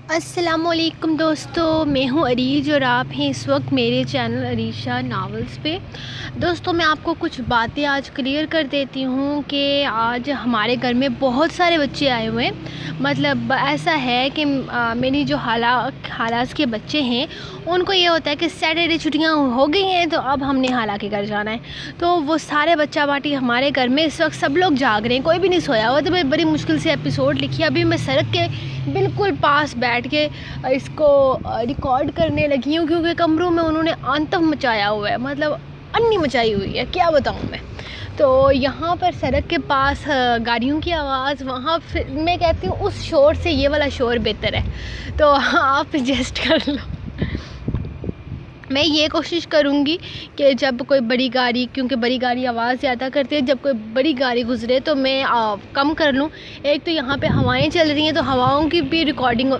السلام علیکم دوستو، میں ہوں عریج اور آپ ہیں اس وقت میرے چینل عریشہ ناولز پہ۔ دوستو میں آپ کو کچھ باتیں آج کلیئر کر دیتی ہوں کہ آج ہمارے گھر میں بہت سارے بچے آئے ہوئے ہیں۔ مطلب ایسا ہے کہ میری جو خالاس کے بچے ہیں ان کو یہ ہوتا ہے کہ سیٹرڈے چھٹیاں ہو گئی ہیں تو اب ہم نے خالہ کے گھر جانا ہے، تو وہ سارے بچہ باٹی ہمارے گھر میں اس وقت سب لوگ جاگ رہے ہیں، کوئی بھی نہیں سویا ہوا۔ تو میں بڑی مشکل سے ایپیسوڈ لکھی، ابھی میں سڑک کے بالکل پاس بیٹھ کے اس کو ریکارڈ کرنے لگی ہوں کیونکہ کمروں میں انہوں نے آتش مچایا ہوا ہے، مطلب انی مچائی ہوئی ہے، کیا بتاؤں میں۔ تو یہاں پر سڑک کے پاس گاڑیوں کی آواز، وہاں میں کہتی ہوں اس شور سے یہ والا شور بہتر ہے، تو آپ ایڈجسٹ کر لو۔ میں یہ کوشش کروں گی کہ جب کوئی بڑی گاڑی، کیونکہ بڑی گاڑی آواز زیادہ کرتی ہے، جب کوئی بڑی گاڑی گزرے تو میں کم کر لوں۔ ایک تو یہاں پہ ہوائیں چل رہی ہیں تو ہواؤں کی بھی ریکارڈنگ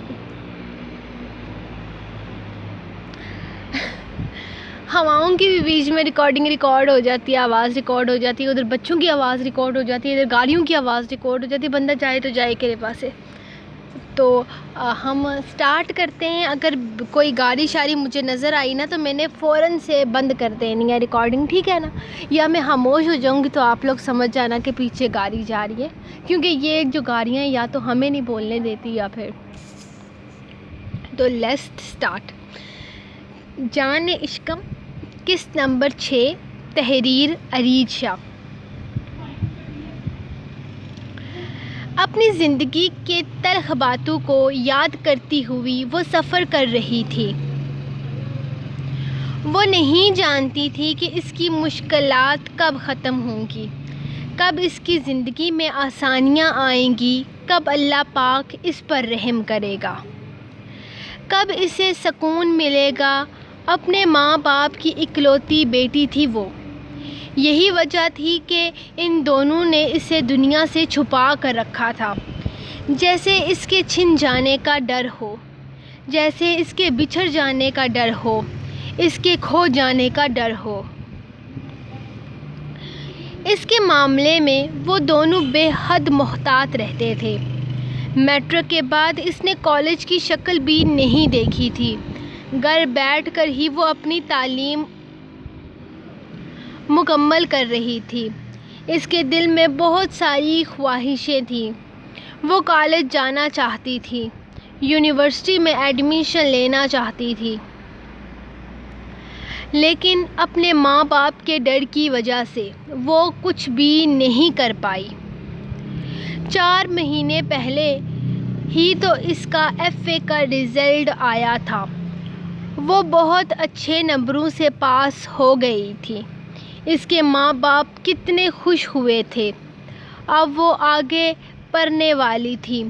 ہواؤں کی بھی بیچ میں ریکارڈ ہو جاتی ہے، آواز ریکارڈ ہو جاتی ہے، ادھر بچوں کی آواز ریکارڈ ہو جاتی ہے، ادھر گاڑیوں کی آواز ریکارڈ ہو جاتی ہے، بندہ چاہے تو جائے کے پاس سے۔ تو ہم سٹارٹ کرتے ہیں۔ اگر کوئی گاڑی شاری مجھے نظر آئی نا تو میں نے فوراً سے بند کر دینی ہے ریکارڈنگ، ٹھیک ہے نا؟ یا میں خاموش ہو جاؤں گی تو آپ لوگ سمجھ جانا کہ پیچھے گاڑی جا رہی ہے، کیونکہ یہ جو گاڑیاں یا تو ہمیں نہیں بولنے دیتی یا پھر۔ تو لیٹس سٹارٹ۔ جان عشقم، قسط نمبر 6، تحریر عریج شاہ۔ اپنی زندگی کے تلخ باتوں کو یاد کرتی ہوئی وہ سفر کر رہی تھی۔ وہ نہیں جانتی تھی کہ اس کی مشکلات کب ختم ہوں گی، کب اس کی زندگی میں آسانیاں آئیں گی، کب اللہ پاک اس پر رحم کرے گا، کب اسے سکون ملے گا۔ اپنے ماں باپ کی اکلوتی بیٹی تھی وہ، یہی وجہ تھی کہ ان دونوں نے اسے دنیا سے چھپا کر رکھا تھا، جیسے اس کے چھن جانے کا ڈر ہو، جیسے اس کے بچھڑ جانے کا ڈر ہو، اس کے کھو جانے کا ڈر ہو۔ اس کے معاملے میں وہ دونوں بے حد محتاط رہتے تھے۔ میٹرک کے بعد اس نے کالج کی شکل بھی نہیں دیکھی تھی، گھر بیٹھ کر ہی وہ اپنی تعلیم مکمل کر رہی تھی۔ اس کے دل میں بہت ساری خواہشیں تھیں۔ وہ کالج جانا چاہتی تھی، یونیورسٹی میں ایڈمیشن لینا چاہتی تھی، لیکن اپنے ماں باپ کے ڈر کی وجہ سے وہ کچھ بھی نہیں کر پائی۔ 4 مہینے پہلے ہی تو اس کا FA کا رزلٹ آیا تھا۔ وہ بہت اچھے نمبروں سے پاس ہو گئی تھی۔ اس کے ماں باپ کتنے خوش ہوئے تھے۔ اب وہ آگے پڑھنے والی تھی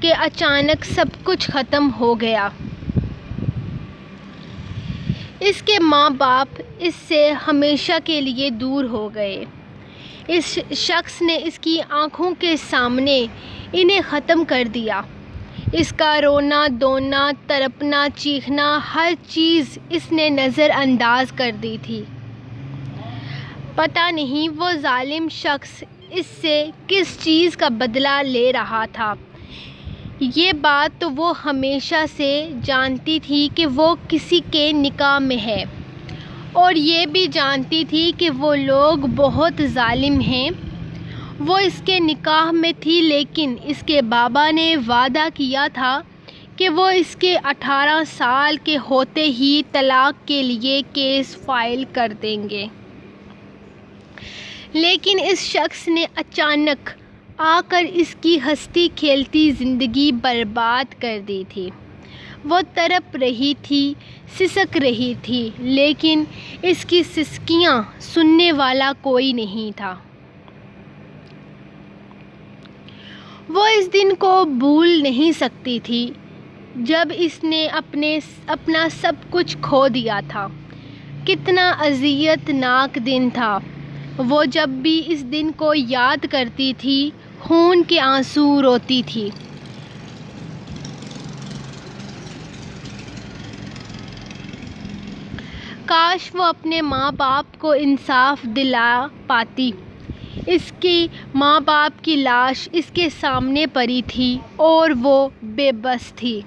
کہ اچانک سب کچھ ختم ہو گیا۔ اس کے ماں باپ اس سے ہمیشہ کے لیے دور ہو گئے۔ اس شخص نے اس کی آنکھوں کے سامنے انہیں ختم کر دیا۔ اس کا رونا دھونا، تڑپنا، چیخنا، ہر چیز اس نے نظر انداز کر دی تھی۔ پتہ نہیں وہ ظالم شخص اس سے کس چیز کا بدلہ لے رہا تھا۔ یہ بات تو وہ ہمیشہ سے جانتی تھی کہ وہ کسی کے نکاح میں ہے، اور یہ بھی جانتی تھی کہ وہ لوگ بہت ظالم ہیں۔ وہ اس کے نکاح میں تھی، لیکن اس کے بابا نے وعدہ کیا تھا کہ وہ اس کے 18 سال کے ہوتے ہی طلاق کے لیے کیس فائل کر دیں گے۔ لیکن اس شخص نے اچانک آ کر اس کی ہنستی کھیلتی زندگی برباد کر دی تھی۔ وہ تڑپ رہی تھی، سسک رہی تھی، لیکن اس کی سسکیاں سننے والا کوئی نہیں تھا۔ وہ اس دن کو بھول نہیں سکتی تھی جب اس نے اپنا سب کچھ کھو دیا تھا۔ کتنا اذیت ناک دن تھا وہ، جب بھی اس دن کو یاد کرتی تھی خون کے آنسو روتی تھی۔ کاش وہ اپنے ماں باپ کو انصاف دلا پاتی۔ اس کی ماں باپ کی لاش اس کے سامنے پڑی تھی اور وہ بے بس تھی۔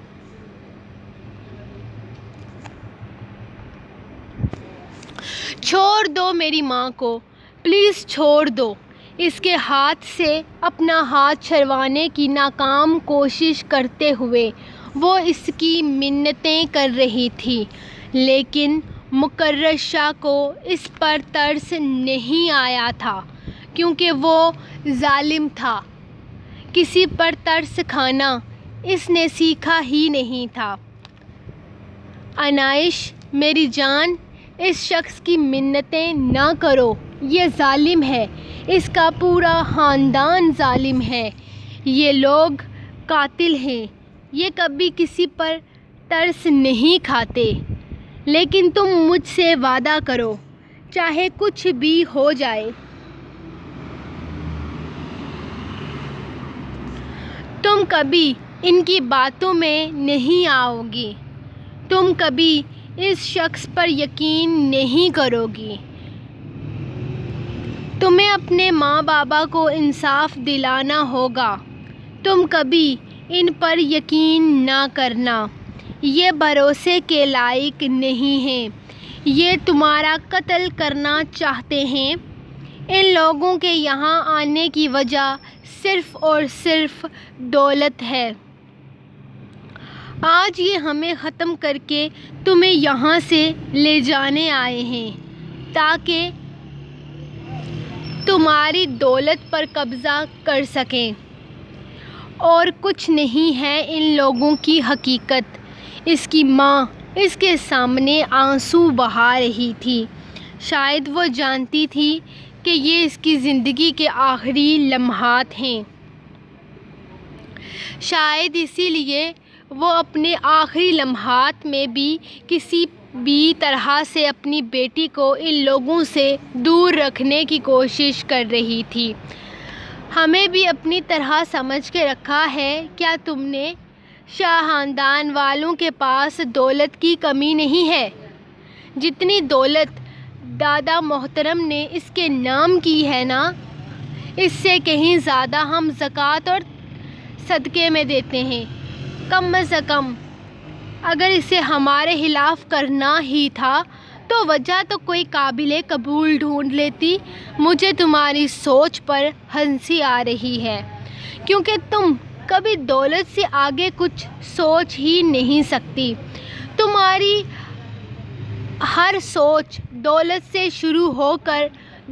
چھوڑ دو میری ماں کو، پلیز چھوڑ دو۔ اس کے ہاتھ سے اپنا ہاتھ چھڑوانے کی ناکام کوشش کرتے ہوئے وہ اس کی منتیں کر رہی تھی، لیکن مقرر شاہ کو اس پر ترس نہیں آیا تھا کیونکہ وہ ظالم تھا۔ کسی پر ترس کھانا اس نے سیکھا ہی نہیں تھا۔ انائش میری جان، اس شخص کی منتیں نہ کرو، یہ ظالم ہے، اس کا پورا خاندان ظالم ہے، یہ لوگ قاتل ہیں، یہ کبھی کسی پر ترس نہیں کھاتے۔ لیکن تم مجھ سے وعدہ کرو، چاہے کچھ بھی ہو جائے، تم کبھی ان کی باتوں میں نہیں آؤ گی، تم کبھی اس شخص پر یقین نہیں کرو گی۔ تمہیں اپنے ماں بابا کو انصاف دلانا ہوگا، تم کبھی ان پر یقین نہ کرنا، یہ بھروسے کے لائق نہیں ہیں، یہ تمہارا قتل کرنا چاہتے ہیں۔ ان لوگوں کے یہاں آنے کی وجہ صرف اور صرف دولت ہے۔ آج یہ ہمیں ختم کر کے تمہیں یہاں سے لے جانے آئے ہیں تاکہ تمہاری دولت پر قبضہ کر سکیں، اور کچھ نہیں ہے ان لوگوں کی حقیقت۔ اس کی ماں اس کے سامنے آنسو بہا رہی تھی، شاید وہ جانتی تھی کہ یہ اس کی زندگی کے آخری لمحات ہیں، شاید اسی لیے وہ اپنے آخری لمحات میں بھی کسی بھی طرح سے اپنی بیٹی کو ان لوگوں سے دور رکھنے کی کوشش کر رہی تھی۔ ہمیں بھی اپنی طرح سمجھ کے رکھا ہے۔ کیا تم نے؟ شاہ خاندان والوں کے پاس دولت کی کمی نہیں ہے، جتنی دولت دادا محترم نے اس کے نام کی ہے نا، اس سے کہیں زیادہ ہم زکوٰۃ اور صدقے میں دیتے ہیں۔ کم از کم اگر اسے ہمارے خلاف کرنا ہی تھا تو وجہ تو کوئی قابل قبول ڈھونڈ لیتی۔ مجھے تمہاری سوچ پر ہنسی آ رہی ہے کیونکہ تم کبھی دولت سے آگے کچھ سوچ ہی نہیں سکتی۔ تمہاری ہر سوچ دولت سے شروع ہو کر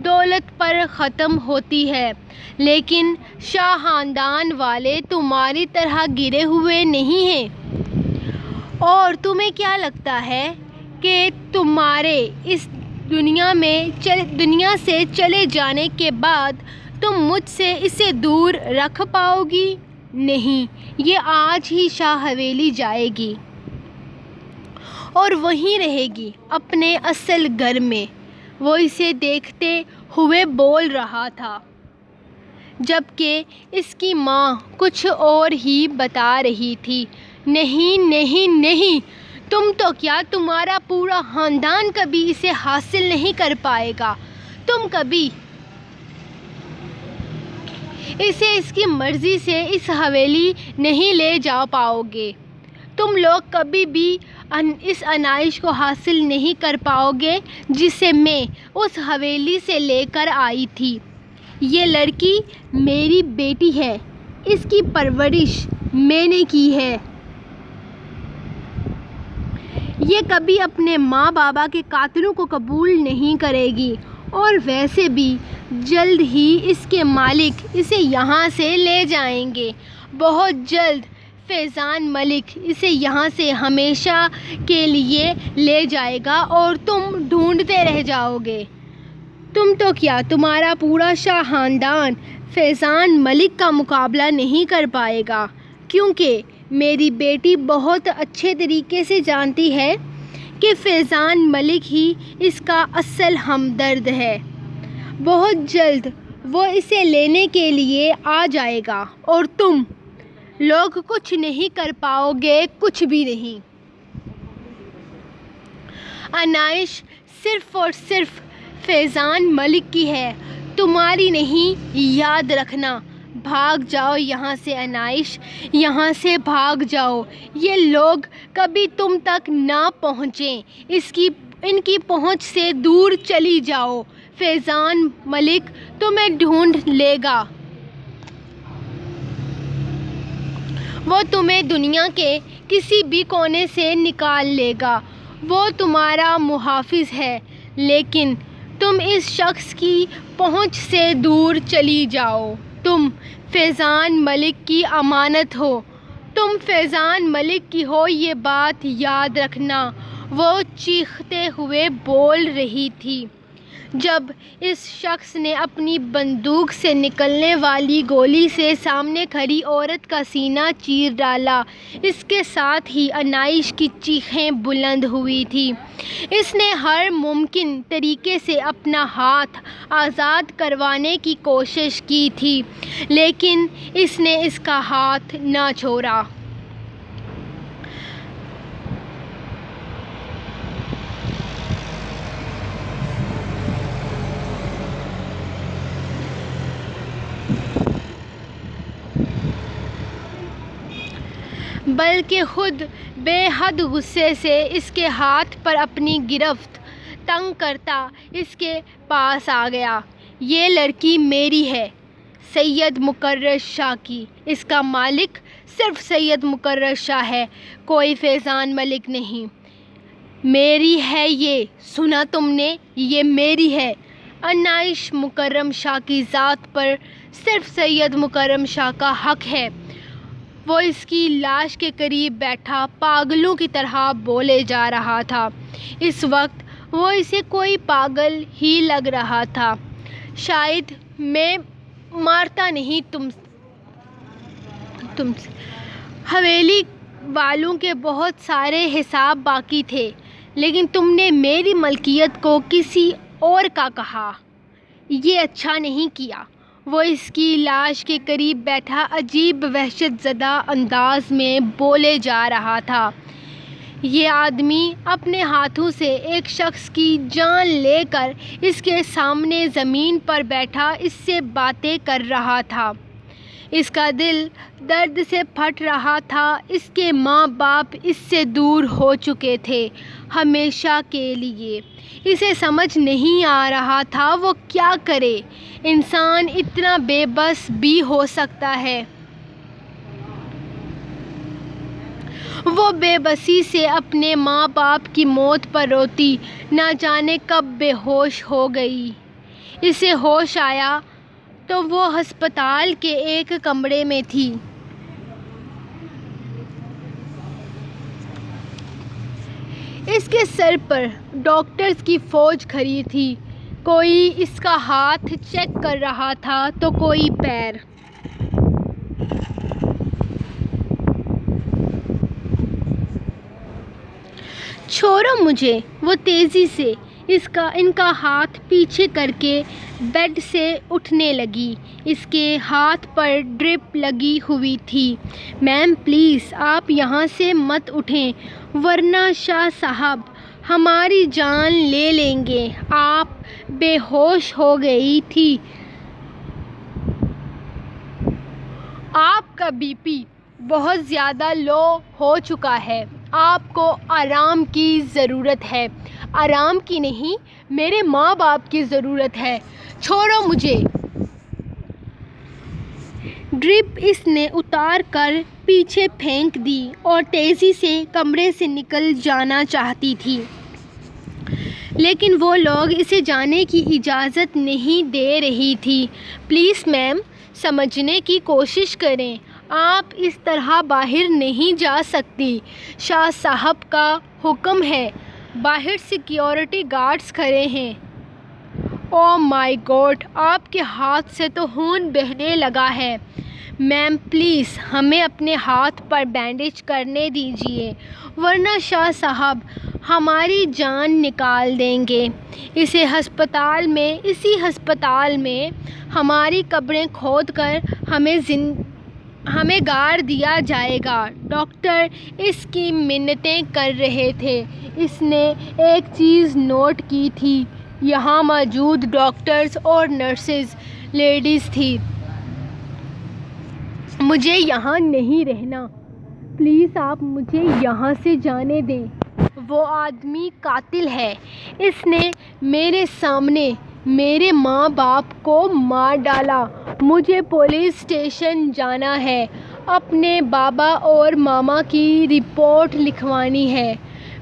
دولت پر ختم ہوتی ہے، لیکن شاہ خاندان والے تمہاری طرح گرے ہوئے نہیں ہیں۔ اور تمہیں کیا لگتا ہے کہ تمہارے اس دنیا سے چلے جانے کے بعد تم مجھ سے اسے دور رکھ پاؤ گی؟ نہیں، یہ آج ہی شاہ حویلی جائے گی اور وہیں رہے گی، اپنے اصل گھر میں۔ وہ اسے دیکھتے ہوئے بول رہا تھا، جبکہ اس کی ماں کچھ اور ہی بتا رہی تھی۔ نہیں نہیں نہیں، تم تو کیا، تمہارا پورا خاندان کبھی اسے حاصل نہیں کر پائے گا، تم کبھی اسے اس کی مرضی سے اس حویلی نہیں لے جا پاؤ گے، تم لوگ کبھی بھی اس انائش کو حاصل نہیں کر پاؤ گے جسے میں اس حویلی سے لے کر آئی تھی۔ یہ لڑکی میری بیٹی ہے، اس کی پرورش میں نے کی ہے، یہ کبھی اپنے ماں بابا کے قاتلوں کو قبول نہیں کرے گی، اور ویسے بھی جلد ہی اس کے مالک اسے یہاں سے لے جائیں گے، بہت جلد۔ فیضان ملک اسے یہاں سے ہمیشہ کے لیے لے جائے گا اور تم ڈھونڈتے رہ جاؤ گے۔ تم تو کیا، تمہارا پورا شاہ خاندان فیضان ملک کا مقابلہ نہیں کر پائے گا، کیونکہ میری بیٹی بہت اچھے طریقے سے جانتی ہے کہ فیضان ملک ہی اس کا اصل ہمدرد ہے۔ بہت جلد وہ اسے لینے کے لیے آ جائے گا اور تم لوگ کچھ نہیں کر پاؤ گے، کچھ بھی نہیں۔ انائش صرف اور صرف فیضان ملک کی ہے، تمہاری نہیں، یاد رکھنا۔ بھاگ جاؤ یہاں سے انائش، یہاں سے بھاگ جاؤ، یہ لوگ کبھی تم تک نہ پہنچیں۔ اس کی ان کی پہنچ سے دور چلی جاؤ، فیضان ملک تمہیں ڈھونڈ لے گا، وہ تمہیں دنیا کے کسی بھی کونے سے نکال لے گا، وہ تمہارا محافظ ہے، لیکن تم اس شخص کی پہنچ سے دور چلی جاؤ، تم فیضان ملک کی امانت ہو، تم فیضان ملک کی ہو، یہ بات یاد رکھنا، وہ چیختے ہوئے بول رہی تھی جب اس شخص نے اپنی بندوق سے نکلنے والی گولی سے سامنے کھڑی عورت کا سینہ چیر ڈالا۔ اس کے ساتھ ہی انائش کی چیخیں بلند ہوئی تھیں۔ اس نے ہر ممکن طریقے سے اپنا ہاتھ آزاد کروانے کی کوشش کی تھی، لیکن اس نے اس کا ہاتھ نہ چھوڑا۔ بلکہ خود بے حد غصے سے اس کے ہاتھ پر اپنی گرفت تنگ کرتا اس کے پاس آ گیا۔ یہ لڑکی میری ہے، سید مقرر شاہ کی، اس کا مالک صرف سید مقرر شاہ ہے، کوئی فیضان ملک نہیں۔ میری ہے یہ، سنا تم نے؟ یہ میری ہے۔ انائش مکرم شاہ کی ذات پر صرف سید مکرم شاہ کا حق ہے۔ وہ اس کی لاش کے قریب بیٹھا پاگلوں کی طرح بولے جا رہا تھا۔ اس وقت وہ اسے کوئی پاگل ہی لگ رہا تھا۔ شاید میں مارتا نہیں تم سے، حویلی والوں کے بہت سارے حساب باقی تھے، لیکن تم نے میری ملکیت کو کسی اور کا کہا، یہ اچھا نہیں کیا۔ وہ اس کی لاش کے قریب بیٹھا عجیب وحشت زدہ انداز میں بولے جا رہا تھا۔ یہ آدمی اپنے ہاتھوں سے ایک شخص کی جان لے کر اس کے سامنے زمین پر بیٹھا اس سے باتیں کر رہا تھا۔ اس کا دل درد سے پھٹ رہا تھا۔ اس کے ماں باپ اس سے دور ہو چکے تھے ہمیشہ کے لیے۔ اسے سمجھ نہیں آ رہا تھا وہ کیا کرے۔ انسان اتنا بے بس بھی ہو سکتا ہے۔ وہ بے بسی سے اپنے ماں باپ کی موت پر روتی، نہ جانے کب بے ہوش ہو گئی۔ اسے ہوش آیا تو وہ ہسپتال کے ایک کمرے میں تھی۔ اس کے سر پر ڈاکٹرز کی فوج کھڑی تھی، کوئی اس کا ہاتھ چیک کر رہا تھا تو کوئی پیر۔ چھوڑو مجھے، وہ تیزی سے ان کا ہاتھ پیچھے کر کے بیڈ سے اٹھنے لگی۔ اس کے ہاتھ پر ڈرپ لگی ہوئی تھی۔ میم پلیز آپ یہاں سے مت اٹھیں ورنہ شاہ صاحب ہماری جان لے لیں گے۔ آپ بے ہوش ہو گئی تھی۔ آپ کا بی پی بہت زیادہ لو ہو چکا ہے، آپ کو آرام کی ضرورت ہے۔ آرام کی نہیں، میرے ماں باپ کی ضرورت ہے۔ چھوڑو مجھے۔ ڈرپ اس نے اتار کر پیچھے پھینک دی اور تیزی سے کمرے سے نکل جانا چاہتی تھی، لیکن وہ لوگ اسے جانے کی اجازت نہیں دے رہی تھی۔ پلیز میم، سمجھنے کی کوشش کریں، آپ اس طرح باہر نہیں جا سکتی، شاہ صاحب کا حکم ہے۔ باہر سیکیورٹی گارڈز کھڑے ہیں۔ اوہ مائی گاڈ، آپ کے ہاتھ سے تو خون بہنے لگا ہے۔ میم پلیز ہمیں اپنے ہاتھ پر بینڈیج کرنے دیجیے ورنہ شاہ صاحب ہماری جان نکال دیں گے۔ اسی ہسپتال میں ہماری قبریں کھود کر ہمیں گاڑ دیا جائے گا۔ ڈاکٹر اس کی منتیں کر رہے تھے۔ اس نے ایک چیز نوٹ کی تھی، یہاں موجود ڈاکٹرز اور نرسز لیڈیز تھیں۔ مجھے یہاں نہیں رہنا، پلیز آپ مجھے یہاں سے جانے دیں۔ وہ آدمی قاتل ہے۔ اس نے میرے سامنے میرے ماں باپ کو مار ڈالا۔ مجھے پولیس اسٹیشن جانا ہے، اپنے بابا اور ماما کی رپورٹ لکھوانی ہے۔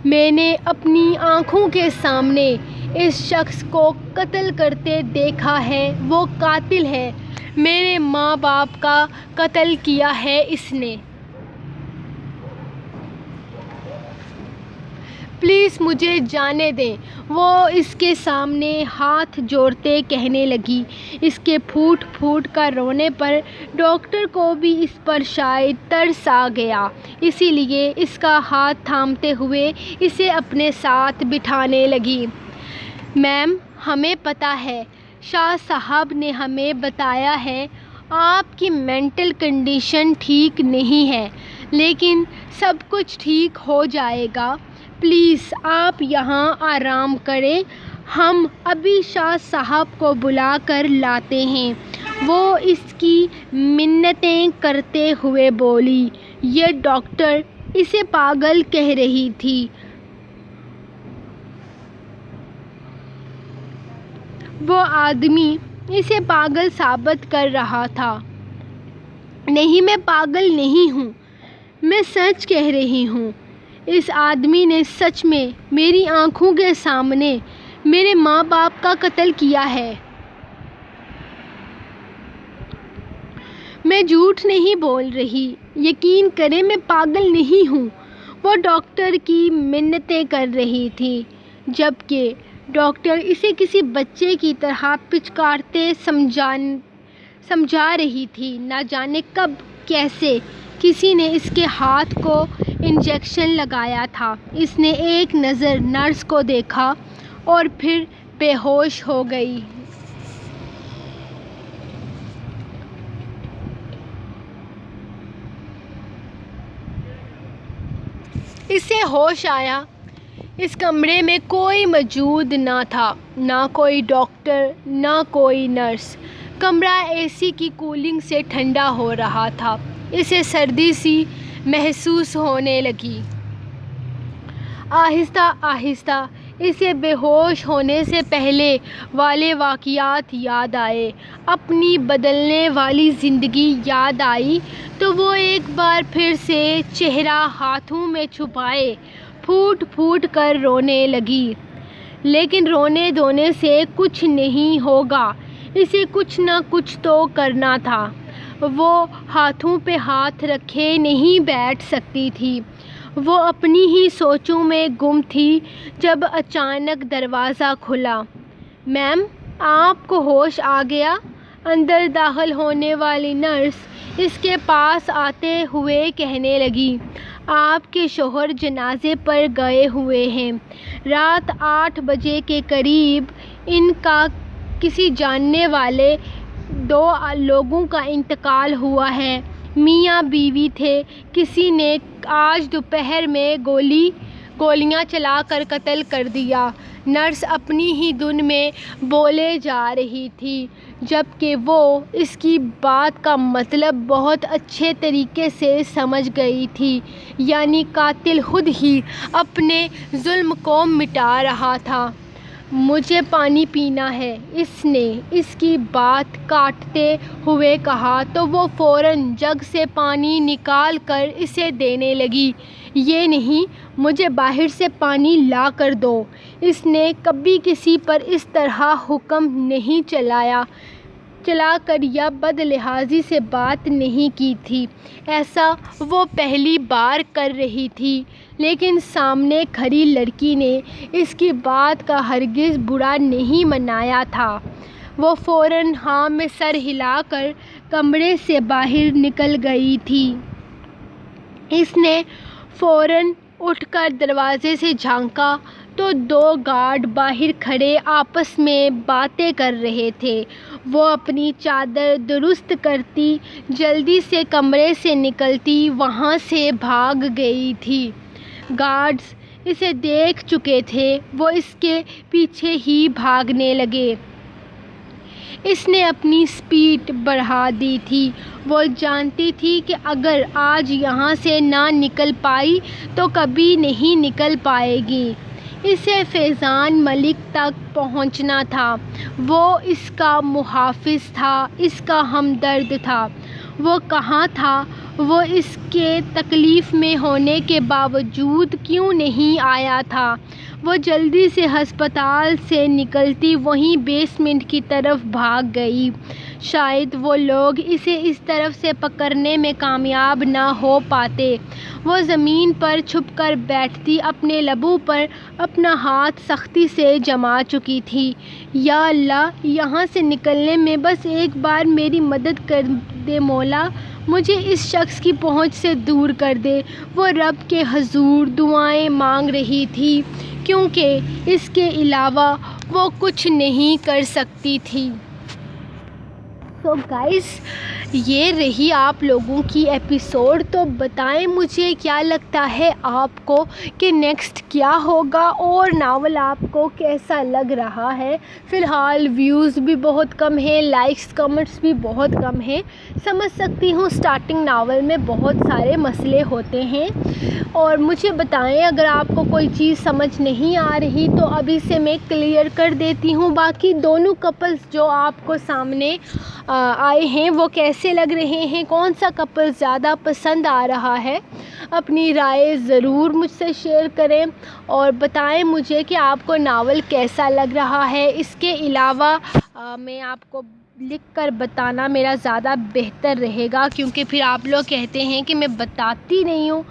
میں نے اپنی آنکھوں کے سامنے اس شخص کو قتل کرتے دیکھا ہے۔ وہ قاتل ہے۔ میرے ماں باپ کا قتل کیا ہے اس نے۔ پلیز مجھے جانے دیں۔ وہ اس کے سامنے ہاتھ جوڑتے کہنے لگی۔ اس کے پھوٹ پھوٹ کر رونے پر ڈاکٹر کو بھی اس پر شاید ترس آ گیا، اسی لیے اس کا ہاتھ تھامتے ہوئے اسے اپنے ساتھ بٹھانے لگی۔ میم، ہمیں پتہ ہے، شاہ صاحب نے ہمیں بتایا ہے آپ کی مینٹل کنڈیشن ٹھیک نہیں ہے، لیکن سب کچھ ٹھیک ہو جائے گا۔ پلیز آپ یہاں آرام کریں، ہم ابھی شاہ صاحب کو بلا کر لاتے ہیں۔ وہ اس کی منتیں کرتے ہوئے بولی۔ یہ ڈاکٹر اسے پاگل کہہ رہی تھی۔ وہ آدمی اسے پاگل ثابت کر رہا تھا۔ نہیں، میں پاگل نہیں ہوں، میں سچ کہہ رہی ہوں۔ اس آدمی نے سچ میں میری آنکھوں کے سامنے میرے ماں باپ کا قتل کیا ہے۔ میں جھوٹ نہیں بول رہی، یقین کریں میں پاگل نہیں ہوں۔ وہ ڈاکٹر کی منتیں کر رہی تھی، جبکہ ڈاکٹر اسے کسی بچے کی طرح پچکارتے سمجھا رہی تھی۔ نہ جانے کب کیسے کسی نے اس کے ہاتھ کو انجیکشن لگایا تھا۔ اس نے ایک نظر نرس کو دیکھا اور پھر بے ہوش ہو گئی۔ اسے ہوش آیا، اس کمرے میں کوئی موجود نہ تھا، نہ کوئی ڈاکٹر، نہ کوئی نرس۔ کمرہ اے سی کی کولنگ سے ٹھنڈا ہو رہا تھا۔ اسے سردی سی محسوس ہونے لگی۔ آہستہ آہستہ اسے بے ہوش ہونے سے پہلے والے واقعات یاد آئے۔ اپنی بدلنے والی زندگی یاد آئی تو وہ ایک بار پھر سے چہرہ ہاتھوں میں چھپائے پھوٹ پھوٹ کر رونے لگی۔ لیکن رونے دھونے سے کچھ نہیں ہوگا، اسے کچھ نہ کچھ تو کرنا تھا۔ وہ ہاتھوں پہ ہاتھ رکھے نہیں بیٹھ سکتی تھی۔ وہ اپنی ہی سوچوں میں گم تھی جب اچانک دروازہ کھلا۔ میم، آپ کو ہوش آ گیا؟ اندر داخل ہونے والی نرس اس کے پاس آتے ہوئے کہنے لگی۔ آپ کے شوہر جنازے پر گئے ہوئے ہیں۔ رات 8 بجے کے قریب ان کا کسی جاننے والے 2 لوگوں کا انتقال ہوا ہے۔ میاں بیوی تھے، کسی نے آج دوپہر میں گولیاں چلا کر قتل کر دیا۔ نرس اپنی ہی دھن میں بولے جا رہی تھی، جبکہ وہ اس کی بات کا مطلب بہت اچھے طریقے سے سمجھ گئی تھی، یعنی قاتل خود ہی اپنے ظلم کو مٹا رہا تھا۔ مجھے پانی پینا ہے، اس نے اس کی بات کاٹتے ہوئے کہا تو وہ فوراً جگ سے پانی نکال کر اسے دینے لگی۔ یہ نہیں، مجھے باہر سے پانی لا کر دو۔ اس نے کبھی کسی پر اس طرح حکم نہیں چلا کر یا بد لہجے سے بات نہیں کی تھی۔ ایسا وہ پہلی بار کر رہی تھی، لیکن سامنے کھڑی لڑکی نے اس کی بات کا ہرگز برا نہیں منایا تھا۔ وہ فوراً ہاں میں سر ہلا کر کمرے سے باہر نکل گئی تھی۔ اس نے فوراً اٹھ کر دروازے سے جھانکا تو 2 گارڈ باہر کھڑے آپس میں باتیں کر رہے تھے۔ وہ اپنی چادر درست کرتی جلدی سے کمرے سے نکلتی وہاں سے بھاگ گئی تھی۔ گارڈز اسے دیکھ چکے تھے، وہ اس کے پیچھے ہی بھاگنے لگے۔ اس نے اپنی سپیڈ بڑھا دی تھی۔ وہ جانتی تھی کہ اگر آج یہاں سے نہ نکل پائی تو کبھی نہیں نکل پائے گی۔ اسے فیضان ملک تک پہنچنا تھا۔ وہ اس کا محافظ تھا، اس کا ہمدرد تھا۔ وہ کہاں تھا؟ وہ اس کے تکلیف میں ہونے کے باوجود کیوں نہیں آیا تھا؟ وہ جلدی سے ہسپتال سے نکلتی وہیں بیسمنٹ کی طرف بھاگ گئی۔ شاید وہ لوگ اسے اس طرف سے پکڑنے میں کامیاب نہ ہو پاتے۔ وہ زمین پر چھپ کر بیٹھتی، اپنے لبوں پر اپنا ہاتھ سختی سے جما چکی تھی۔ یا اللہ، یہاں سے نکلنے میں بس ایک بار میری مدد کر دے مولا، مجھے اس شخص کی پہنچ سے دور کر دے۔ وہ رب کے حضور دعائیں مانگ رہی تھی کیونکہ اس کے علاوہ وہ کچھ نہیں کر سکتی تھی۔ سو گائز، یہ رہی آپ لوگوں کی ایپیسوڈ۔ تو بتائیں مجھے کیا لگتا ہے آپ کو کہ نیکسٹ کیا ہوگا اور ناول آپ کو کیسا لگ رہا ہے۔ فی الحال ویوز بھی بہت کم ہیں، لائکس کمنٹس بھی بہت کم ہیں۔ سمجھ سکتی ہوں سٹارٹنگ ناول میں بہت سارے مسئلے ہوتے ہیں، اور مجھے بتائیں اگر آپ کو کوئی چیز سمجھ نہیں آ رہی تو ابھی سے میں کلیئر کر دیتی ہوں۔ باقی دونوں کپلز جو آپ کو سامنے آئے ہیں وہ کیسے لگ رہے ہیں، کون سا کپل زیادہ پسند آ رہا ہے، اپنی رائے ضرور مجھ سے شیئر کریں اور بتائیں مجھے کہ آپ کو ناول کیسا لگ رہا ہے۔ اس کے علاوہ میں آپ کو لکھ کر بتانا میرا زیادہ بہتر رہے گا، کیونکہ پھر آپ لوگ کہتے ہیں کہ میں بتاتی نہیں ہوں۔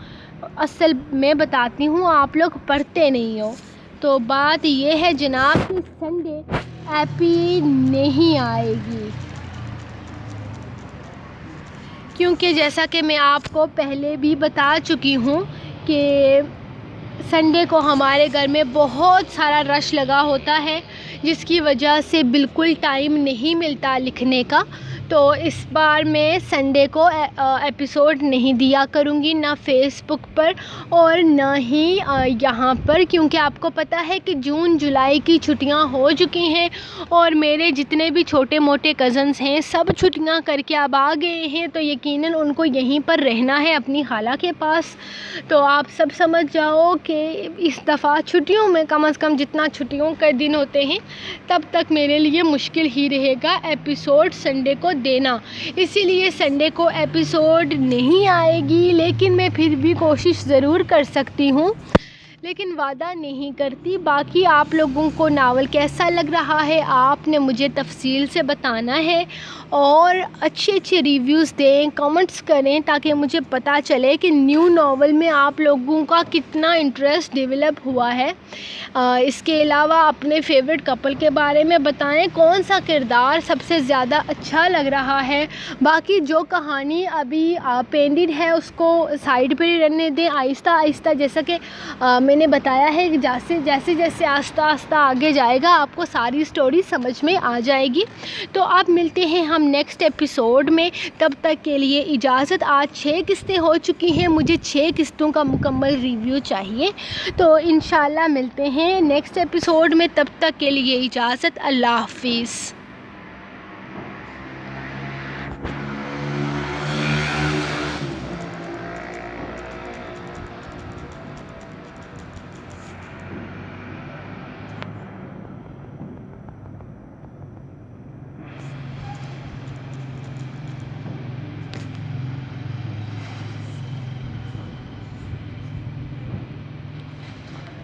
اصل میں بتاتی ہوں، آپ لوگ پڑھتے نہیں ہو۔ تو بات یہ ہے جناب کہ سنڈے ایپی نہیں آئے گی، کیونکہ جیسا کہ میں آپ کو پہلے بھی بتا چکی ہوں کہ سنڈے کو ہمارے گھر میں بہت سارا رش لگا ہوتا ہے، جس کی وجہ سے بالکل ٹائم نہیں ملتا لکھنے کا۔ تو اس بار میں سنڈے کو ایپیسوڈ نہیں دیا کروں گی، نہ فیس بک پر اور نہ ہی یہاں پر، کیونکہ آپ کو پتہ ہے کہ جون جولائی کی چھٹیاں ہو چکی ہیں اور میرے جتنے بھی چھوٹے موٹے کزنس ہیں سب چھٹیاں کر کے اب آ گئے ہیں، تو یقیناً ان کو یہیں پر رہنا ہے اپنی خالہ کے پاس۔ تو آپ سب سمجھ جاؤ کہ اس دفعہ چھٹیوں میں کم از کم جتنا چھٹیوں کے دن ہوتے ہیں تب تک میرے لیے مشکل ہی رہے گا ایپیسوڈ سنڈے کو دینا، اسی لیے سنڈے کو ایپیسوڈ نہیں آئے گی، لیکن میں پھر بھی کوشش ضرور کر سکتی ہوں، لیکن وعدہ نہیں کرتی۔ باقی آپ لوگوں کو ناول کیسا لگ رہا ہے آپ نے مجھے تفصیل سے بتانا ہے، اور اچھے اچھے ریویوز دیں، کمنٹس کریں، تاکہ مجھے پتہ چلے کہ نیو ناول میں آپ لوگوں کا کتنا انٹرسٹ ڈیولپ ہوا ہے۔ اس کے علاوہ اپنے فیوریٹ کپل کے بارے میں بتائیں، کون سا کردار سب سے زیادہ اچھا لگ رہا ہے۔ باقی جو کہانی ابھی پینڈنگ ہے اس کو سائڈ پہ رہنے دیں، آہستہ آہستہ، جیسا کہ میں نے بتایا ہے کہ جیسے جیسے آہستہ آہستہ آگے جائے گا آپ کو ساری سٹوری سمجھ میں آ جائے گی۔ تو آپ ملتے ہیں ہم نیکسٹ ایپیسوڈ میں، تب تک کے لیے اجازت۔ آج 6 قسطیں ہو چکی ہیں، مجھے 6 قسطوں کا مکمل ریویو چاہیے، تو انشاءاللہ ملتے ہیں نیکسٹ ایپیسوڈ میں، تب تک کے لیے اجازت۔ اللہ حافظ۔